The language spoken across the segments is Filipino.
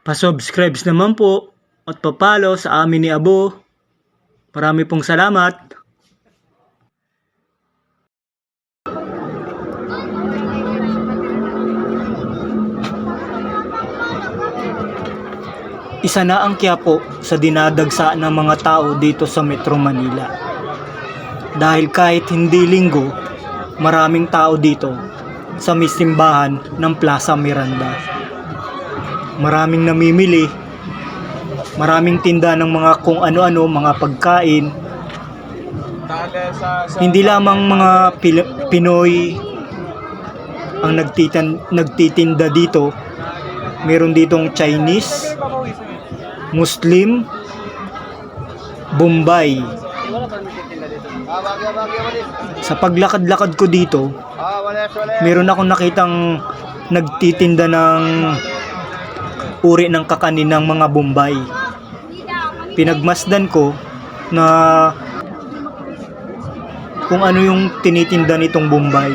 Pa-subscribe naman po at pa-follow sa amin ni Abo. Marami pong salamat. Isa na ang Quiapo sa dinadagsaan ng mga tao dito sa Metro Manila. Dahil kahit hindi linggo, maraming tao dito sa may simbahan ng Plaza Miranda. Maraming namimili, maraming tinda ng mga kung ano-ano, mga pagkain. Hindi lamang mga Pinoy ang nagtitinda dito. Meron ditong Chinese, Muslim, Bombay. Sa paglakad-lakad ko dito, meron akong nakitang nagtitinda ng uri ng kakanin ng mga Bombay. Pinagmasdan ko na kung ano yung tinitinda nitong Bombay.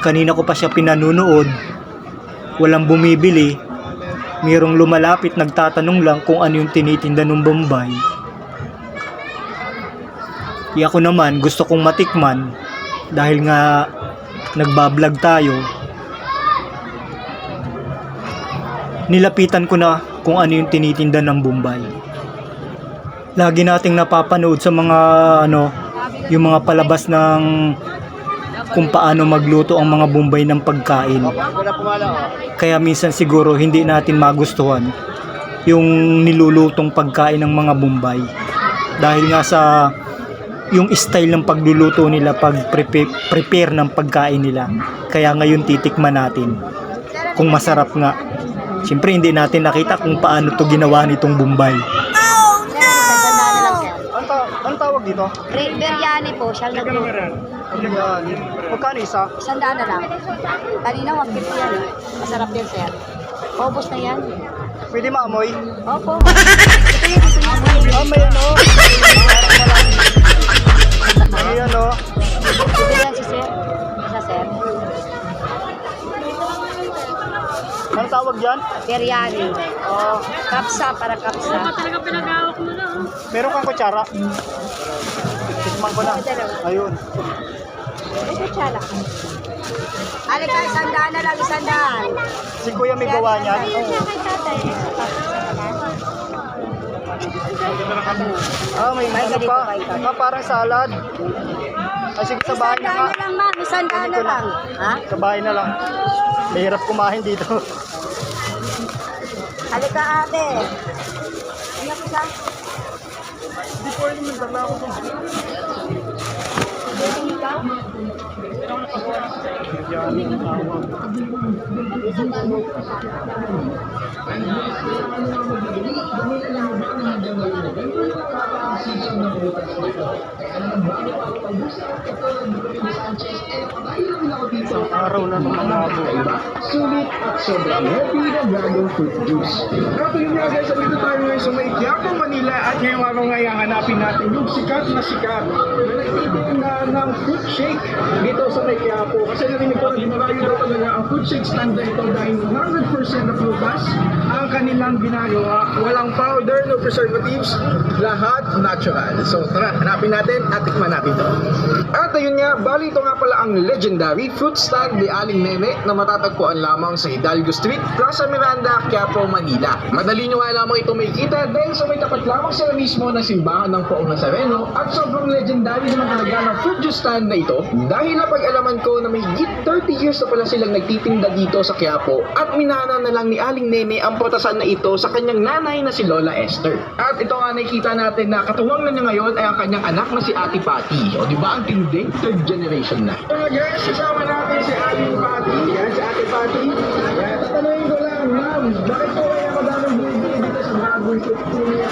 Kanina ko pa siya pinanunood, walang bumibili. Mayroong lumalapit nagtatanong lang kung ano yung tinitinda ng Bombay. Kaya ako naman gusto kong matikman dahil nga nagbablog tayo. Nilapitan ko na kung ano yung tinitinda ng Bombay. Lagi nating napapanood sa mga yung mga palabas ng kung paano magluto ang mga Bombay ng pagkain. Kaya minsan siguro hindi natin magustuhan yung nilulutong pagkain ng mga Bombay. Dahil nga sa yung style ng pagluluto nila, pag-prepare ng pagkain nila. Kaya ngayon titikman natin kung masarap nga. Siyempre hindi natin nakita kung paano to ginawa nitong Bombay. Oh no! Anong tawag dito? Biryani po, siya nagluto. Biryani. Magkano isa? 100 na lang. Kanina 150 yan eh. Masarap yan, sir. Paubos na yan. Pwede maamoy? Opo. Ito yan, ito yan. May ano? May ano? Ito yan si sir. Isa, sir. Anong tawag dyan? Biryani. Oh, kapsa, para kapsa. Talaga pinag-awak mo na. Meron kang kutsara? Tikman ko na. Ayun. Ito, tsala. Halika, 100 na lang, 100. Si Kuya may gawa niyan? May ano pa? Parang salad. Sige, sa bahay na nga. 100 na lang, ma'am. 100 na lang. Ha? Sa bahay na lang. Mahirap kumain dito. Halika, ate. Ano ka? Hindi po rin yung dala ko. Isang araw na ng mga Sulit at sobrang happy na dragon fruit juice. Pero yun nga guys, dito tayo ngayon sa may Quiapo, Manila at ngayong araw nga hanapin natin yung sikat na nagtitinda ng fruit shake dito sa may Quiapo. Kasi narinig ko na dinarayo daw talaga ang fruit shake stand na ito dahil 100% na frutas ang kanilang ginagawa. Walang powder, no preservatives, lahat natural. So tara, hanapin natin at tikman natin ito. At ayun nga, bali ito nga pala ang legendary fruit stand ni Aling Nene na matatagpuan lamang sa Hidalgo Street, Plaza Miranda, Quiapo, Manila. Madali nyo nga lamang ito makikita dahil sa may tapat lamang sila mismo ng simbahan ng Poong Nazareno at sobrang legendary naman talaga ng fruit juice stand na ito dahil napag-alaman ko na may 30 years na pala silang nagtitinda dito sa Quiapo at minana na lang ni Aling Nene ang putasan na ito sa kanyang nanay na si Lola Esther. At ito nga nakikita natin na katuwang na niya ngayon ay ang kanyang anak na si Ate Patty. O diba ang tinding third generation na. Guys, kasama natin si Aling Patty. Yan, si Ate Patty. Yan, tatanungin ko lang, ma'am, bakit po kaya madaming bumibili dito sa dragon fruit niya?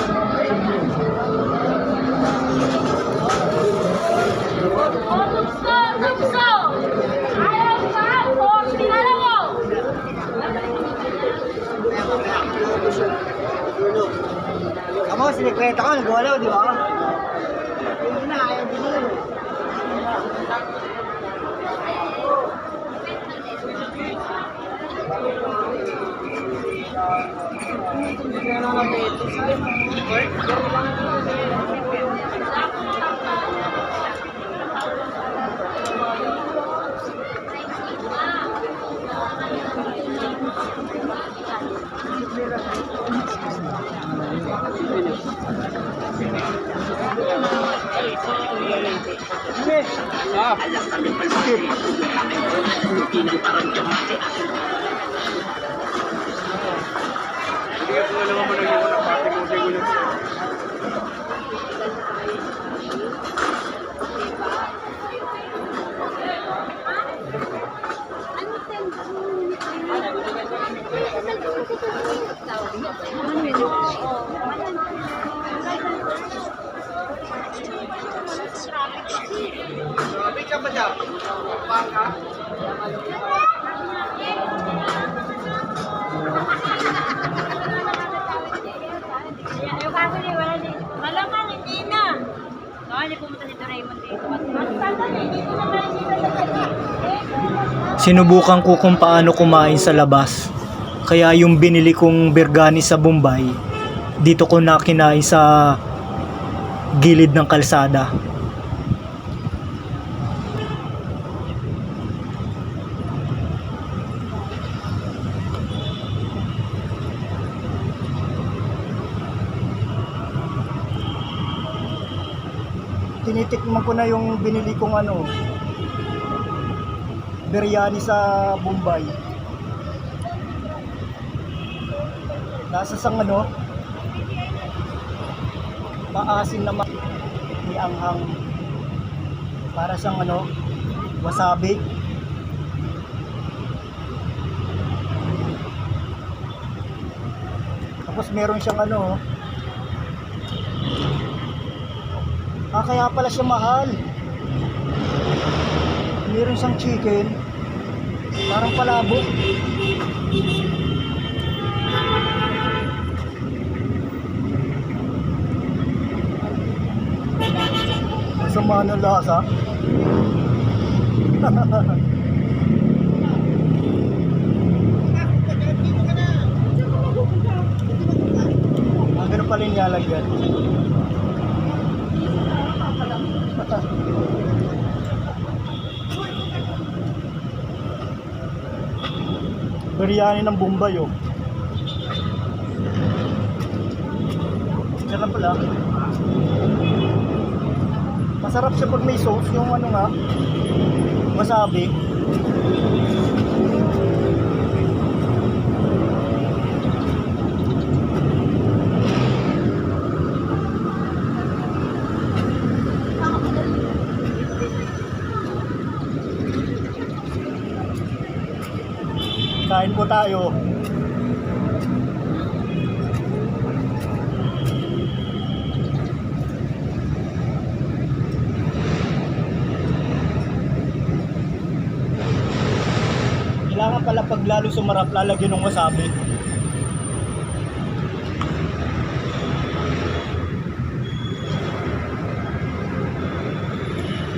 Ako, sinikwenta ko, nagwalaw, di ba? Hindi na, ayaw binili. Yung kaso niya, wala din. Malamang, hindi na. No, hindi pumunta si Doraemon dito. Mas tagal, hindi ko na nakikita sa kanya. Sinubukan ko kung paano kumain sa labas. Kaya yung binili kong birgani sa Bombay, dito ko na kinain sa gilid ng kalsada. Tinitikman ko na yung binili kong biryani sa Bombay. Nasa sang maasim na may anghang. Para siyang wasabi. Tapos meron siyang kaya pala siya mahal. Meron siyang chicken. Parang palabok. Masama ng lasa. Ganun pala yung nilalagyan. Biryani ng Bombay Sarap pala. Masarap siya pag may sauce, yung wasabi. Kain po tayo. Kailangan pala pag lalo sumarap, lalagyan ng wasabi.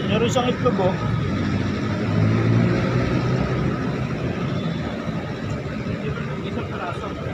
Meron siyang itlog isang piraso.